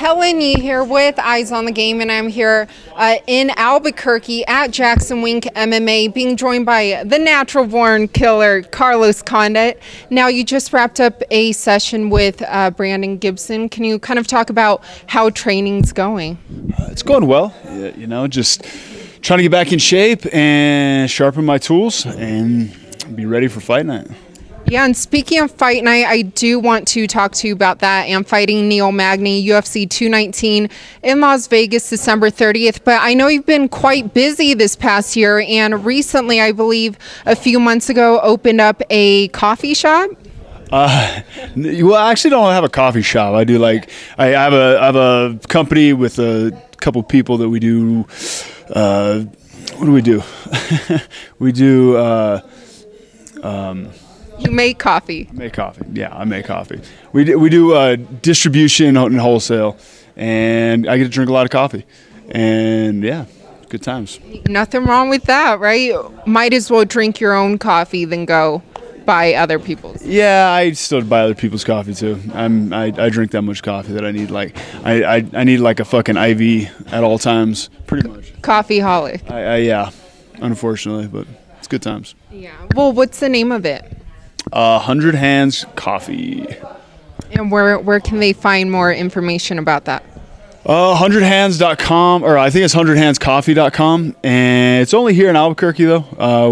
Helen here with Eyes on the Game, and I'm here in Albuquerque at JacksonWink MMA, being joined by the natural-born killer, Carlos Condit. Now, you just wrapped up a session with Brandon Gibson. Can you kind of talk about how training's going? It's going well. You know, just trying to get back in shape and sharpen my tools and be ready for fight night. Yeah, and speaking of fight night, I do want to talk to you about that. I'm fighting Magny, UFC 219 in Las Vegas, December 30th. But I know you've been quite busy this past year, and recently, I believe a few months ago, opened up a coffee shop. Well, I actually don't have a coffee shop. I do I have a company with a couple people that we do. What do we do? We do. You make coffee. Make coffee. Yeah, I make coffee. We do distribution and wholesale, and I get to drink a lot of coffee. And yeah, good times. Nothing wrong with that, right? Might as well drink your own coffee than go buy other people's. Yeah, I still buy other people's coffee too. I drink that much coffee that I need I need like a fucking IV at all times, pretty much. Coffeeholic. Yeah, unfortunately, but it's good times. Yeah. Well, what's the name of it? 100 Hands Coffee. And where can they find more information about that? 100hands.com, or I think it's 100handscoffee.com, and it's only here in Albuquerque though. I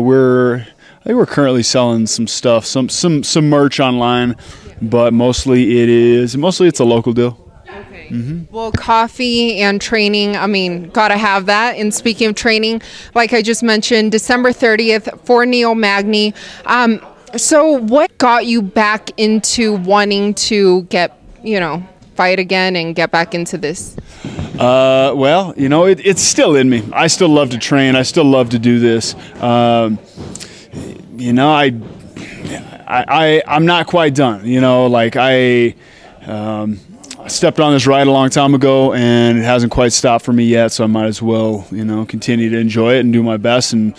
think we're currently selling some stuff, some merch online, but mostly it's a local deal. Okay. Well, coffee and training, I mean, gotta have that. And speaking of training, like I just mentioned, December 30th for Magny. So what got you back into wanting to fight again and get back into this? Well, you know, it's still in me. I still love to train. I still love to do this. You know, I'm not quite done. You know, like I stepped on this ride a long time ago, and it hasn't quite stopped for me yet. So I might as well, you know, continue to enjoy it and do my best, and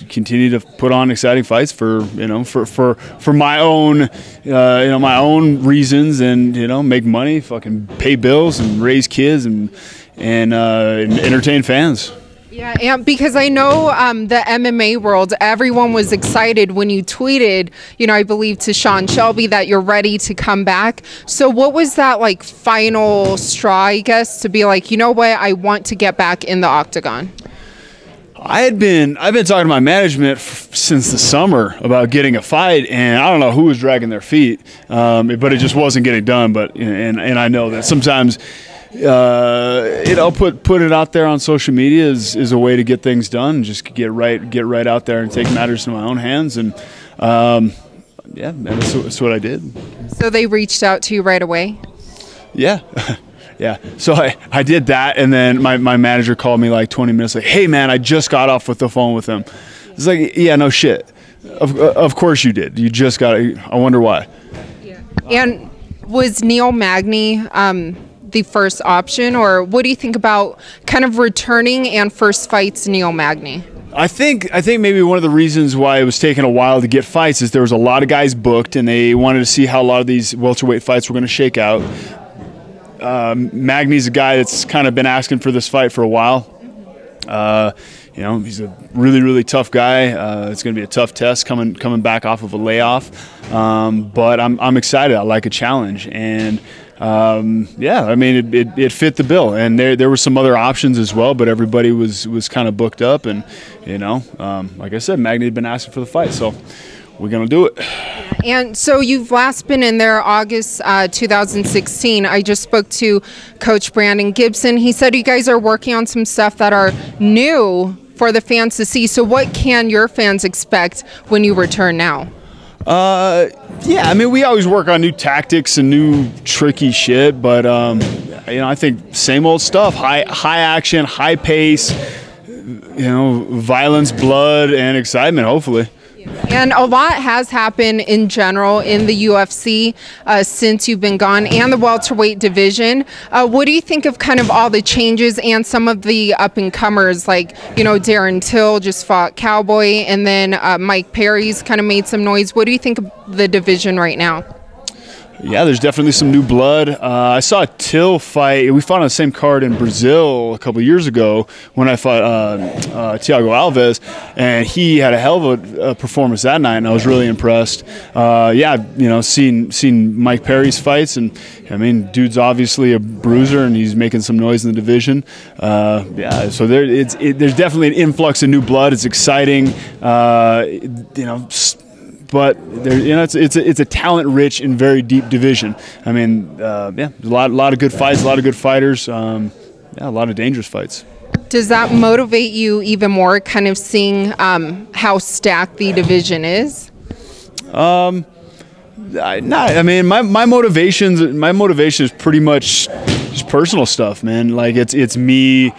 continue to put on exciting fights for my own my own reasons, and make money, fucking pay bills, and raise kids, and entertain fans. Yeah, and because I know the MMA world, everyone was excited when you tweeted, I believe to Sean Shelby that you're ready to come back. So what was that like final straw, I guess, to be like, you know what, I want to get back in the octagon? I've been talking to my management since the summer about getting a fight, and I don't know who was dragging their feet, but it just wasn't getting done. But and I know that sometimes. Put it out there on social media is a way to get things done. Just get right out there and take matters in my own hands, and yeah, that's what I did. So they reached out to you right away? Yeah. Yeah, so I did that, and then my manager called me like 20 minutes like, hey man, I just got off with the phone with him. It's like, yeah, no shit, of course you did. You just got I wonder why. Yeah. And was Magny the first option, or what do you think about kind of returning and first fights Magny? I think maybe one of the reasons why it was taking a while to get fights is there was a lot of guys booked, and they wanted to see how a lot of these welterweight fights were going to shake out. Magny's a guy that's kind of been asking for this fight for a while. He's a really tough guy. It's going to be a tough test coming back off of a layoff, but I'm excited. I like a challenge, and yeah, I mean it fit the bill, and there were some other options as well, but everybody was kind of booked up, and like I said, Magny had been asking for the fight, so we're gonna do it. And so you've last been in there August 2016. I just spoke to Coach Brandon Gibson. He said you guys are working on some stuff that are new for the fans to see. So what can your fans expect when you return now? Yeah, I mean, we always work on new tactics and new tricky shit, but I think same old stuff. High action, high pace, violence, blood, and excitement, hopefully. And a lot has happened in general in the UFC since you've been gone, and the welterweight division. What do you think of kind of all the changes and some of the up-and-comers, like, Darren Till just fought Cowboy, and then Mike Perry's kind of made some noise. What do you think of the division right now? Yeah, there's definitely some new blood. I saw Till fight. We fought on the same card in Brazil a couple of years ago when I fought Thiago Alves, and he had a hell of a performance that night, and I was really impressed. Yeah, you know, seen Mike Perry's fights, and I mean, dude's obviously a bruiser, and he's making some noise in the division. Yeah, so there's definitely an influx of new blood. It's exciting. You know. But there, you know, it's a talent-rich and very deep division. I mean, yeah, a lot of good fights, a lot of good fighters. Yeah, a lot of dangerous fights. Does that motivate you even more, kind of seeing how stacked the division is? I mean, my motivation is pretty much just personal stuff, man. Like it's me, you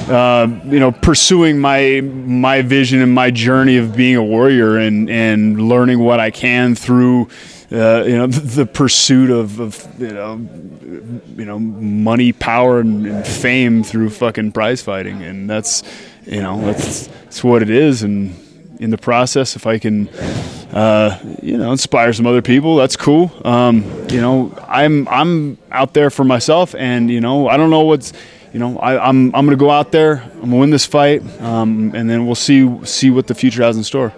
know, pursuing my vision and my journey of being a warrior and learning what I can through, you know, the pursuit of you know, money, power, and fame through fucking prize fighting, and that's, you know, that's what it is. And in the process, if I can, you know, inspire some other people, that's cool. You know, I'm out there for myself, and you know, I don't know what's, you know, I'm gonna go out there, I'm gonna win this fight, and then we'll see what the future has in store.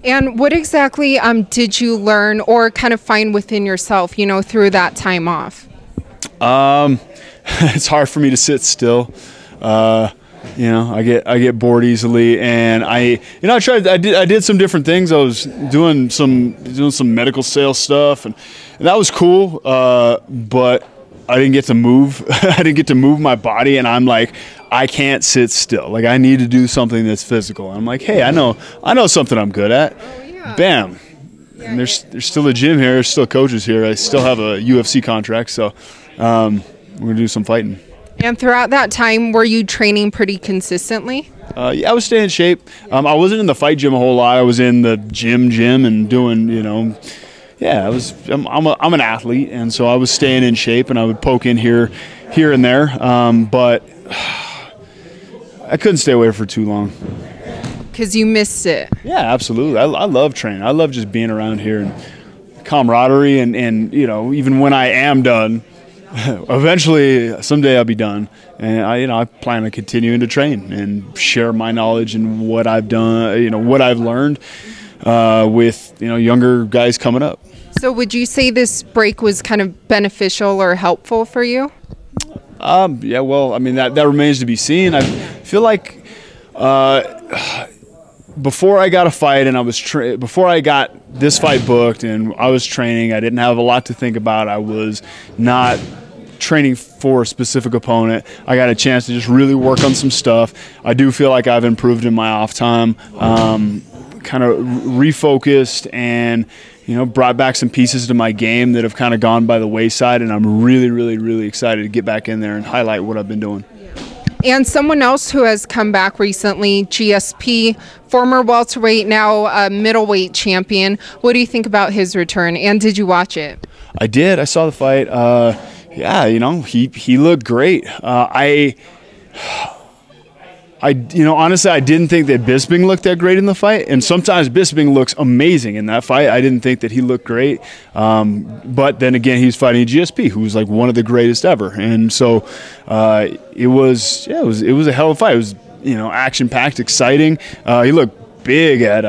And what exactly did you learn or kind of find within yourself, you know, through that time off? It's hard for me to sit still. You know, I get bored easily, and I did some different things. I was doing some medical sales stuff, and that was cool. But I didn't get to move. I didn't get to move my body, and I'm like, I can't sit still. Like, I need to do something that's physical. And I'm like, hey, I know something I'm good at. Oh, yeah. Bam. Yeah, and there's still a gym here. There's still coaches here. I still have a UFC contract, so we're gonna do some fighting. And throughout that time, were you training pretty consistently? Yeah, I was staying in shape. I wasn't in the fight gym a whole lot. I was in the gym and doing, you know, yeah. I'm an athlete, and so I was staying in shape, and I would poke in here and there. But I couldn't stay away for too long. Because you missed it. Yeah, absolutely. I love training. I love just being around here and camaraderie, and you know, even when I am done. Eventually, someday I'll be done, and I plan on continuing to train and share my knowledge and what I've done, you know, what I've learned with, you know, younger guys coming up. So, would you say this break was kind of beneficial or helpful for you? Yeah, well, I mean that remains to be seen. I feel like before I got a fight and before I got this fight booked and I was training, I didn't have a lot to think about. I was not training for a specific opponent. I got a chance to just really work on some stuff. I do feel like I've improved in my off time, kind of refocused, and you know, brought back some pieces to my game that have kind of gone by the wayside, and I'm really, really, really excited to get back in there and highlight what I've been doing. And someone else who has come back recently, GSP, former welterweight, now a middleweight champion. What do you think about his return, and did you watch it? I did. I saw the fight. Yeah, you know, he looked great. You know, honestly, I didn't think that Bisping looked that great in the fight, and sometimes Bisping looks amazing in that fight. I didn't think that he looked great, but then again, he's fighting GSP, who's like one of the greatest ever, and so it was a hell of a fight. It was, you know, action-packed, exciting. He looked big at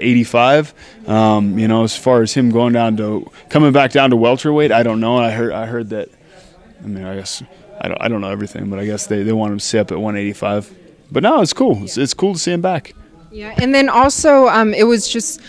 85. You know, as far as him coming back down to welterweight, I don't know. I heard that. I mean, I guess I don't know everything, but I guess they want him to stay up at 185. But no, it's cool. It's cool to see him back. Yeah, and then also it was just,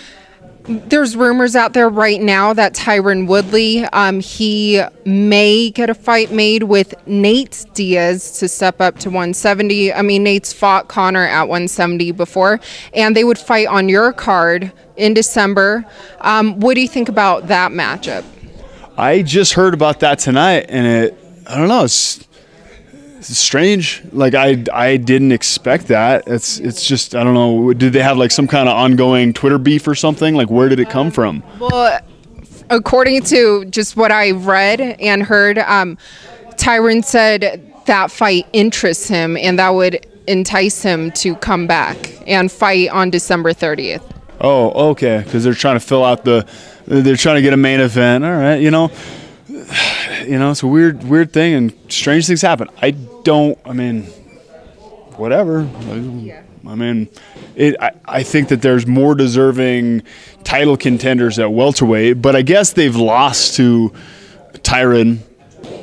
there's rumors out there right now that Tyron Woodley, he may get a fight made with Nate Diaz to step up to 170. I mean, Nate's fought Connor at 170 before, and they would fight on your card in December. What do you think about that matchup? I just heard about that tonight, and I don't know, it's strange. Like I didn't expect that. It's just, I don't know, did they have like some kind of ongoing Twitter beef or something? Like, where did it come from? Well, according to just what I read and heard, Tyron said that fight interests him and that would entice him to come back and fight on December 30th. Oh, okay, because they're trying to they're trying to get a main event. All right, you know, You know, it's a weird thing, and strange things happen. I mean, whatever. I mean, I think that there's more deserving title contenders at welterweight, but I guess they've lost to Tyron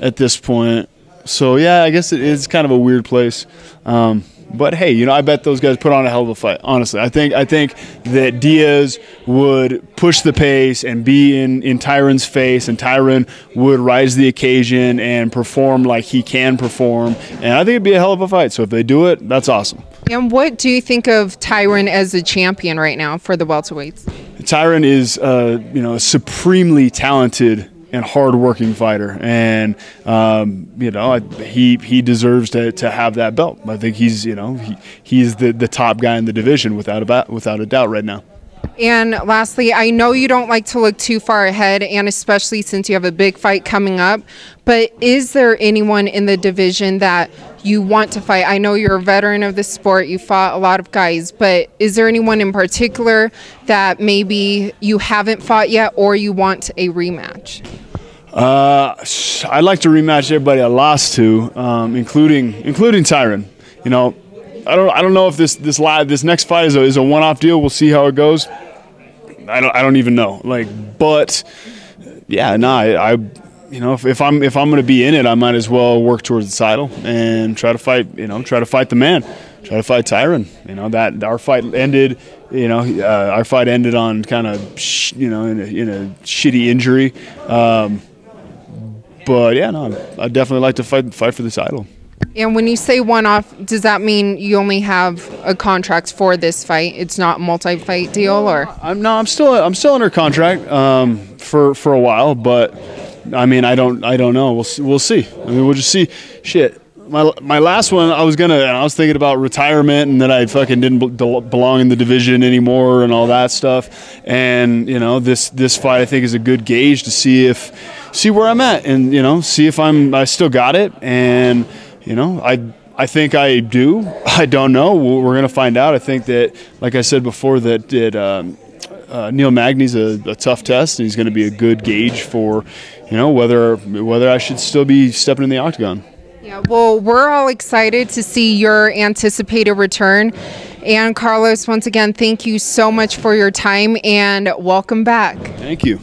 at this point. So yeah, I guess it is kind of a weird place. But hey, you know, I bet those guys put on a hell of a fight. Honestly, I think that Diaz would push the pace and be in Tyron's face, and Tyron would rise to the occasion and perform like he can perform. And I think it'd be a hell of a fight. So if they do it, that's awesome. And what do you think of Tyron as a champion right now for the welterweights? Tyron is, you know, a supremely talented and hard-working fighter, and you know, he deserves to have that belt. I think he's, you know, he's the top guy in the division without a doubt right now. And lastly, I know you don't like to look too far ahead, and especially since you have a big fight coming up, but is there anyone in the division that you want to fight? I know you're a veteran of the sport, you fought a lot of guys, but is there anyone in particular that maybe you haven't fought yet or you want a rematch? I'd like to rematch everybody I lost to, including Tyron. You know, I don't know if this next fight is a one-off deal. We'll see how it goes. I don't even know. Like, but yeah, no, I you know, if I'm going to be in it, I might as well work towards the title and try to fight. You know, try to fight the man, try to fight Tyron. You know, that our fight ended. You know, our fight ended on kind of you know, in a shitty injury. But yeah, no, I'd definitely like to fight for the title. And when you say one-off, does that mean you only have a contract for this fight? It's not a multi-fight deal, or? I'm still under contract for a while, but I mean, I don't know. We'll see. I mean, we'll just see. Shit. My last one, I was thinking about retirement, and that I fucking didn't belong in the division anymore and all that stuff. And you know, this fight I think is a good gauge to see where I'm at, and you know, see if I still got it. And you know, I think I do. I don't know. We're gonna find out. I think that, like I said before, that Neil Magny's a tough test, and he's going to be a good gauge for, you know, whether I should still be stepping in the octagon. Yeah, well, we're all excited to see your anticipated return. And Carlos, once again, thank you so much for your time, and welcome back. Thank you.